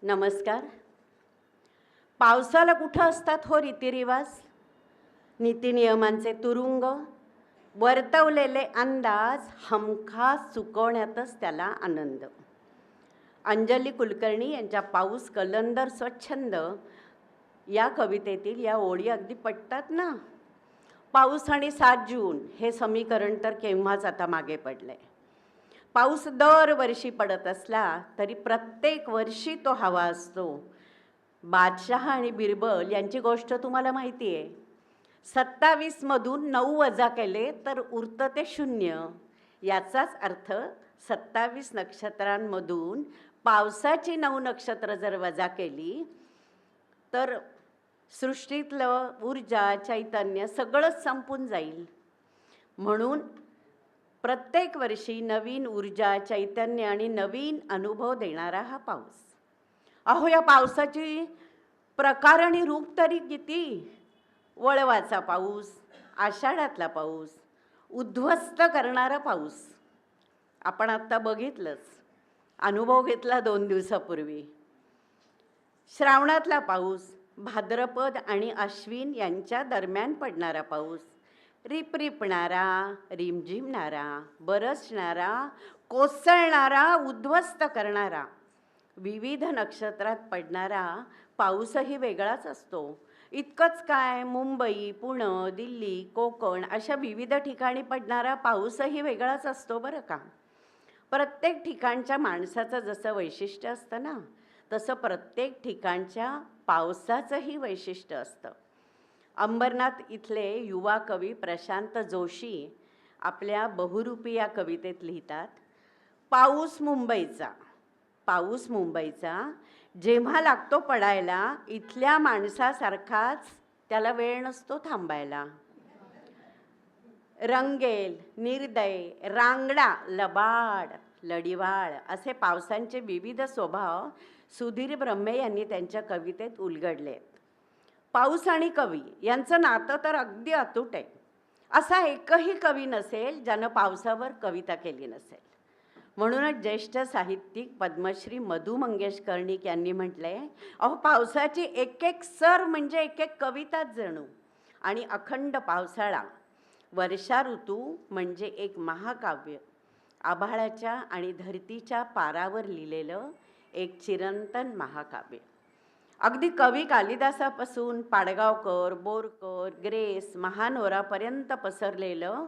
नमस्कार. पावसाला कुठं असतात हो रीतिरिवाज, नीतिनियमांचे तुरुंग, वर्तवलेले अंदाज हमखास चुकवण्यातच त्याला आनंद. अंजली कुलकर्णी यांच्या पाऊस कलंदर स्वच्छंद या कवितेतील या ओळी अगदी पटतात ना. पाऊस आणि 7 जून हे समीकरण तर केव्हाच आता मागे पडले. पाऊस दरवर्षी पडत असला तरी प्रत्येक वर्षी तो हवा असतो. बादशाह आणि बिरबल यांची गोष्ट तुम्हाला माहिती आहे. 27 मधून 9 वजा केले तर उरतं ते 0. याचाच अर्थ 27 नक्षत्रांमधून पावसाची 9 नक्षत्र जर वजा केली तर सृष्टीतलं ऊर्जा चैतन्य सगळंच संपून जाईल. म्हणून प्रत्येक वर्षी नवीन ऊर्जा चैतन्य आणि नवीन अनुभव देणारा हा पाऊस. अहो, या पावसाची प्रकार आणि रूप तरी किती. वळवाचा पाऊस, आषाढातला पाऊस, उद्ध्वस्त करणारा पाऊस. आपण आत्ता बघितलंच, अनुभव घेतला 2 दिवसापूर्वी. श्रावणातला पाऊस, भाद्रपद आणि अश्विन यांच्या दरम्यान पडणारा पाऊस, रिपरिपणारा, रिमझिमणारा, बरसणारा, कोसळणारा, उद्ध्वस्त करणारा, विविध नक्षत्रात पडणारा पाऊसही वेगळाच असतो. इतकंच काय, मुंबई, पुणे, दिल्ली, कोकण अशा विविध ठिकाणी पडणारा पाऊसही वेगळाच असतो बरं का. प्रत्येक ठिकाणच्या माणसाचं जसं वैशिष्ट्य असतं ना, तसं प्रत्येक ठिकाणच्या पावसाचंही वैशिष्ट्य असतं. अंबरनाथ इथले युवा कवी प्रशांत जोशी आपल्या बहुरूपी या कवितेत लिहितात, पाऊस मुंबईचा जेव्हा लागतो पडायला, इथल्या माणसासारखाच त्याला वेळ नसतो थांबायला. रंगेल, निर्दय, रांगडा, लबाड, लढिवाळ असे पावसांचे विविध स्वभाव सुधीर ब्रह्मे यांनी त्यांच्या कवितेत उलगडलेत. पाऊस आणि कवी यांचं नातं तर अगदी अतूट आहे. असा एकही कवी नसेल ज्यानं पावसावर कविता केली नसेल. म्हणूनच ज्येष्ठ साहित्यिक पद्मश्री मधु मंगेश कर्णिक यांनी म्हटलंय, अहो, पावसाची एक एक सर म्हणजे एक एक कविताच जणू. आणि अखंड पावसाळा, वर्षा ऋतू म्हणजे एक महाकाव्य, आभाळाच्या आणि धरतीच्या पारावर लिहिलेलं एक चिरंतन महाकाव्य. अगदी कवी कालिदासापासून पाडगावकर, बोरकर, ग्रेस, महानोरापर्यंत पसरलेलं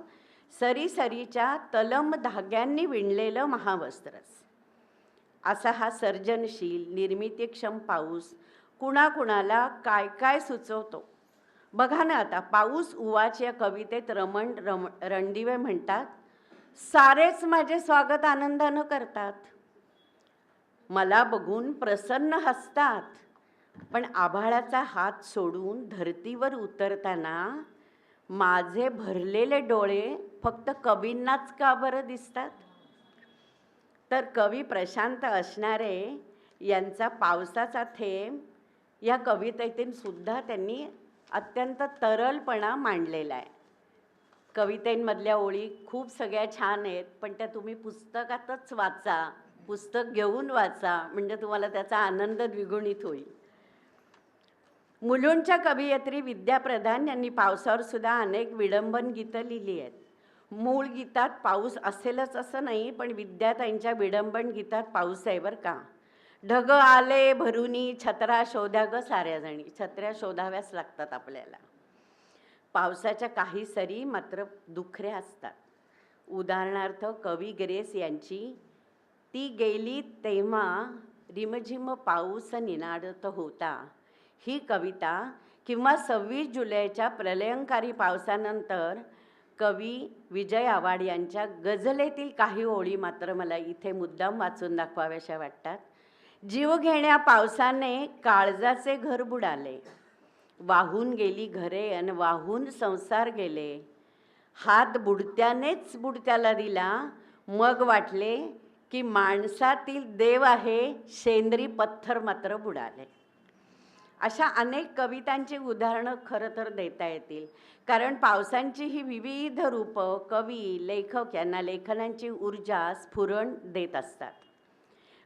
सरीसरीच्या तलम धाग्यांनी विणलेलं महावस्त्रच. असा हा सर्जनशील, निर्मितीक्षम पाऊस कुणाकुणाला काय काय सुचवतो. बघा ना, आता पाऊस उवाच या कवितेत रमण रणदिवे म्हणतात, सारेच माझे स्वागत आनंदानं करतात, मला बघून प्रसन्न हसतात, पण आभाळाचा हात सोडून धरतीवर उतरताना माझे भरलेले डोळे फक्त कवींनाच का बरं दिसतात. तर कवी प्रशांत असणारे यांचा पावसाचा थेंब या कवितेतून सुद्धा त्यांनी अत्यंत तरलपणा मांडलेला आहे. कवितेंमधल्या ओळी खूप सगळ्या छान आहेत, पण त्या तुम्ही पुस्तकातच वाचा, पुस्तक घेऊन वाचा, म्हणजे तुम्हाला त्याचा आनंद द्विगुणित होईल. मुलुंडच्या कवयित्री विद्या प्रधान यांनी पावसावर सुद्धा अनेक विडंबन गीतं लिहिली आहेत. मूळ गीतात पाऊस असेलच असं नाही, पण विद्याताईंच्या विडंबन गीतात पाऊस आहे बरं का. ढग आले भरुनी, छत्रा शोध्या ग साऱ्याजणी. छत्र्या शोधाव्याच लागतात आपल्याला. पावसाच्या काही सरी मात्र दुखऱ्या असतात. उदाहरणार्थ कवी ग्रेस यांची ती गेली तेव्हा रिमझिम पाऊस निनादत होता ही कविता, किंवा 26 जुलैच्या प्रलयंकारी पावसानंतर कवी विजय आव्हाड यांच्या गझलेतील काही ओळी मात्र मला इथे मुद्दाम वाचून दाखवाव्याशा वाटतात. जीवघेण्या पावसाने काळजाचे घर बुडाले, वाहून गेली घरे अन वाहून संसार गेले, हात बुडत्यानेच बुडत्याला दिला, मग वाटले की माणसातील देव आहे, शेंद्री पत्थर मात्र बुडाले. अशा अनेक कवितांची उदाहरणं खरं तर देता येतील, कारण पावसांची ही विविध रूपं कवी लेखक यांना लेखनांची ऊर्जा स्फुरण देत असतात.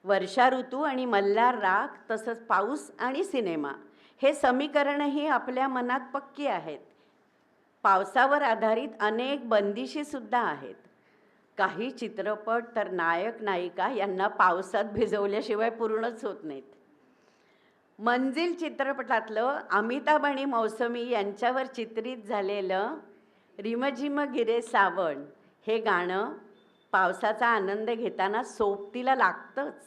वर्षा ऋतू आणि मल्हार राग तसंच पाऊस आणि सिनेमा हे समीकरणही आपल्या मनात पक्की आहेत. पावसावर आधारित अनेक बंदिशीसुद्धा आहेत. काही चित्रपट तर नायक नायिका यांना पावसात भिजवल्याशिवाय पूर्णच होत नाहीत. मंजिल चित्रपटातलं अमिताभ आणि मौसमी यांच्यावर चित्रित झालेलं रिमझिम गिरे सावण हे गाणं पावसाचा आनंद घेताना सोबतीला लागतंच.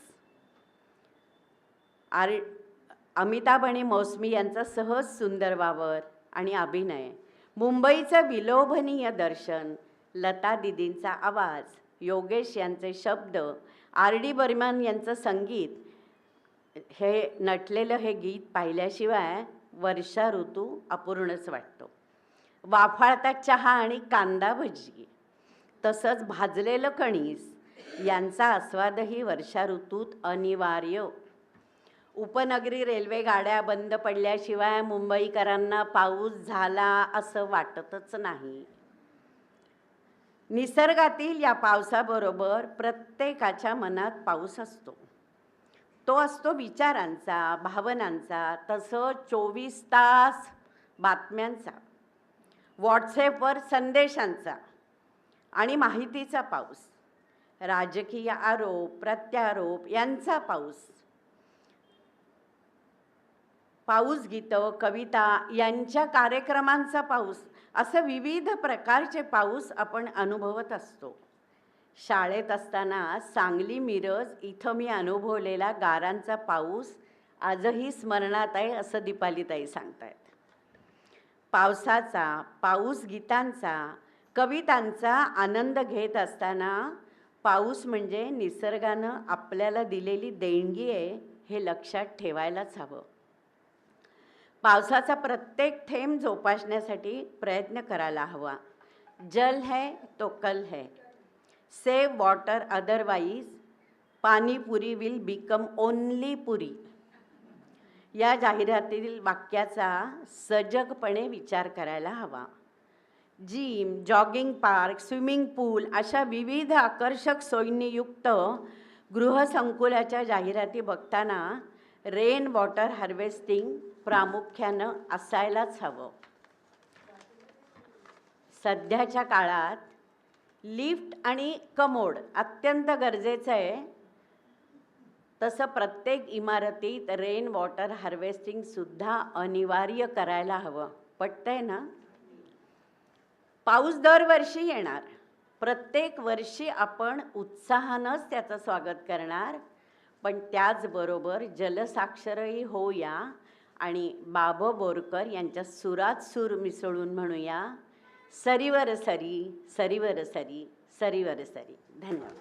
अमिताभ आणि मौसमी यांचा सहज सुंदर वावर आणि अभिनय, मुंबईचं विलोभनीय दर्शन, लता दीदींचा आवाज, योगेश यांचे शब्द, R.D. बर्मन यांचं संगीत, हे नटलेलं हे गीत पाहिल्याशिवाय वर्षा ऋतू अपूर्णच वाटतो. वाफाळता चहा आणि कांदा भजी तसंच भाजलेलं कणीस यांचा आस्वादही वर्षा ऋतूत अनिवार्य. उपनगरी रेल्वे गाड्या बंद पडल्याशिवाय मुंबईकरांना पाऊस झाला असं वाटतच नाही. निसर्गातील या पावसाबरोबर प्रत्येकाच्या मनात पाऊस असतो. तो असतो विचारांचा, भावनांचा, तसं 24 तास बातम्यांचा, व्हॉट्सॲपवर संदेशांचा आणि माहितीचा पाऊस, राजकीय आरोप प्रत्यारोप यांचा पाऊस, पाऊस गीतं, कविता यांच्या कार्यक्रमांचा पाऊस, असं विविध प्रकारचे पाऊस आपण अनुभवत असतो. शाळेत असताना सांगली मिरज इथं मी अनुभवलेला गारांचा पाऊस आजही स्मरणात आहे असं दीपालीताई सांगतायत. पावसाचा, पाऊस गीतांचा, कवितांचा आनंद घेत असताना पाऊस म्हणजे निसर्गानं आपल्याला दिलेली देणगी आहे हे लक्षात ठेवायलाच हवं. पावसाचा प्रत्येक थेंब जोपासण्यासाठी प्रयत्न करायला हवा. जल है तो कल है, save water otherwise panipuri will become only puri या जाहिरातीतील वाक्याचा सजगपणे विचार करायला हवा. Gym, jogging park, swimming pool अशा विविध आकर्षक सोयींनी युक्त गृहसंकुलाच्या जाहिराती बघताना रेन वॉटर हार्वेस्टिंग प्रामुख्यानं असायलाच हवं. सध्याच्या काळात लिफ्ट आणि कमोड अत्यंत गरजेचं आहे, तसं प्रत्येक इमारतीत रेन वॉटर हार्वेस्टिंगसुद्धा अनिवार्य करायला हवं. पटतंय ना? पाऊस दरवर्षी येणार, प्रत्येक वर्षी आपण उत्साहानंच त्याचं स्वागत करणार, पण त्याचबरोबर जलसाक्षरही होऊया आणि बाबा बोरकर यांच्या सुरात सूर मिसळून म्हणूया, सरीवर सरी, सरीवर सरी, सरीवर सरी. धन्यवाद.